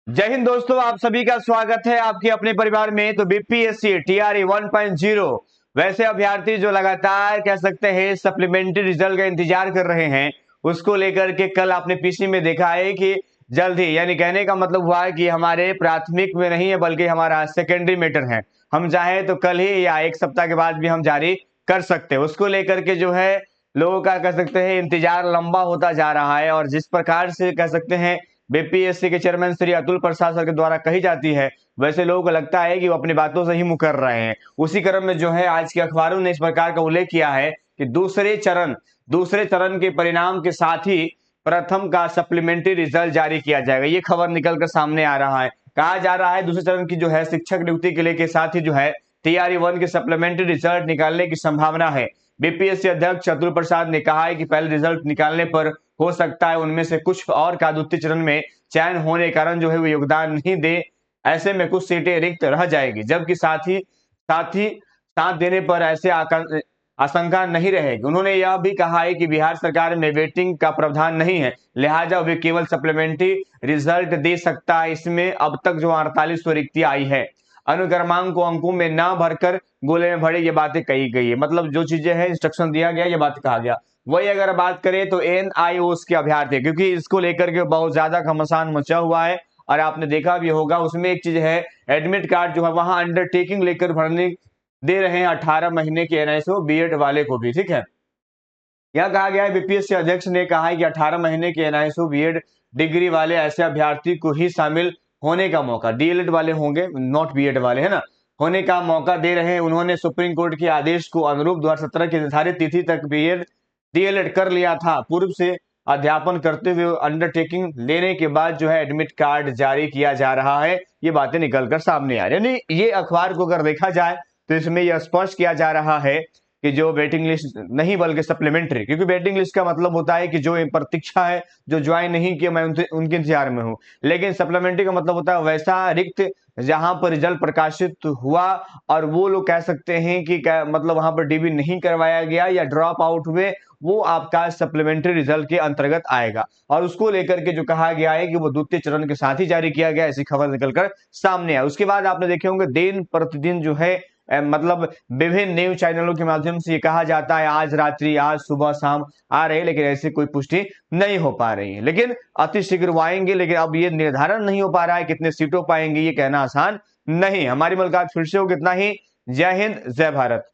जय हिंद दोस्तों, आप सभी का स्वागत है आपके अपने परिवार में। तो बीपीएससी टीआरई 1.0 वैसे अभ्यर्थी जो लगातार कह सकते हैं सप्लीमेंट्री रिजल्ट का इंतजार कर रहे हैं, उसको लेकर के कल आपने पीसी में देखा है कि जल्द ही, यानी कहने का मतलब हुआ है कि हमारे प्राथमिक में नहीं है बल्कि हमारा सेकेंडरी मैटर है। हम चाहे तो कल ही या एक सप्ताह के बाद भी हम जारी कर सकते हैं। उसको लेकर के जो है लोगों का कह सकते हैं इंतजार लंबा होता जा रहा है। और जिस प्रकार से कह सकते हैं बीपीएससी के चेयरमैन श्री अतुल प्रसाद सर के द्वारा कही जाती है, वैसे लोगों को लगता है कि वो अपनी बातों से ही मुकर रहे हैं। उसी क्रम में जो है आज के अखबारों ने इस प्रकार का उल्लेख किया है कि दूसरे चरण के परिणाम के साथ ही प्रथम का सप्लीमेंट्री रिजल्ट जारी किया जाएगा। ये खबर निकलकर सामने आ रहा है। कहा जा रहा है दूसरे चरण की जो है शिक्षक नियुक्ति के लिए के साथ ही जो है टीआरई 1 के सप्लीमेंट्री रिजल्ट निकालने की संभावना है। बीपीएससी अध्यक्ष अतुल प्रसाद ने कहा है कि पहले रिजल्ट निकालने पर हो सकता है उनमें से कुछ और का द्वितीय चरण में चयन होने के कारण जो है वो योगदान नहीं दे। ऐसे में कुछ सीटें रिक्त रह जाएगी, जबकि साथ देने पर ऐसे आशंका नहीं रहेगी। उन्होंने यह भी कहा है कि बिहार सरकार में वेटिंग का प्रावधान नहीं है, लिहाजा वे केवल सप्लीमेंट्री रिजल्ट दे सकता है। इसमें अब तक जो 48 रिक्तियां आई है, अनुक्रमांक को अंकों में ना भरकर गोले में भरे, ये बातें कही गई है। मतलब जो चीजें हैं इंस्ट्रक्शन दिया गया, ये बात कहा गया। वही अगर बात करें तो एनआईओएस के अभ्यर्थी, क्योंकि इसको लेकर के बहुत ज्यादा घमासान मचा हुआ है और आपने देखा भी होगा। उसमें एक चीज है, एडमिट कार्ड जो है वहां अंडरटेकिंग लेकर भरने दे रहे हैं 18 महीने के एनआईओ बीएड वाले को भी। ठीक है, यह कहा गया है, बीपीएससी अध्यक्ष ने कहा है कि 18 महीने के एनआईओ बीएड डिग्री वाले ऐसे अभ्यर्थी को ही शामिल होने का मौका, डीएलएड वाले होंगे, नॉट बीएड वाले, है ना, होने का मौका दे रहे हैं। उन्होंने सुप्रीम कोर्ट के आदेश को अनुरूप 2017 की निर्धारित तिथि तक बीएड डीएलएड कर लिया था। पूर्व से अध्यापन करते हुए अंडरटेकिंग लेने के बाद जो है एडमिट कार्ड जारी किया जा रहा है। ये बातें निकलकर सामने आ रही है। यानी ये अखबार को अगर देखा जाए तो इसमें यह स्पष्ट किया जा रहा है कि जो वेटिंग लिस्ट नहीं बल्कि सप्लीमेंट्री, क्योंकि वेटिंग लिस्ट का मतलब होता है कि जो प्रतीक्षा है, जो ज्वाइन नहीं किया, मैं उनके इंतजार में हूं। लेकिन सप्लीमेंट्री का मतलब होता है वैसा रिक्त जहां पर रिजल्ट प्रकाशित हुआ और वो लोग कह सकते हैं कि मतलब वहां पर डीबी नहीं करवाया गया या ड्रॉप आउट हुए, वो आपका सप्लीमेंट्री रिजल्ट के अंतर्गत आएगा। और उसको लेकर के जो कहा गया है कि वो द्वितीय चरण के साथ ही जारी किया गया, ऐसी खबर निकलकर सामने आई। उसके बाद आपने देखे होंगे दिन प्रतिदिन जो है मतलब विभिन्न न्यूज चैनलों के माध्यम से ये कहा जाता है आज रात्रि, आज सुबह शाम आ रहे हैं, लेकिन ऐसी कोई पुष्टि नहीं हो पा रही है। लेकिन अतिशीघ्र वो आएंगे, लेकिन अब ये निर्धारण नहीं हो पा रहा है कितने सीटों पाएंगे, ये कहना आसान नहीं। हमारी मुलाकात फिर से हो, कितना ही। जय हिंद, जय भारत।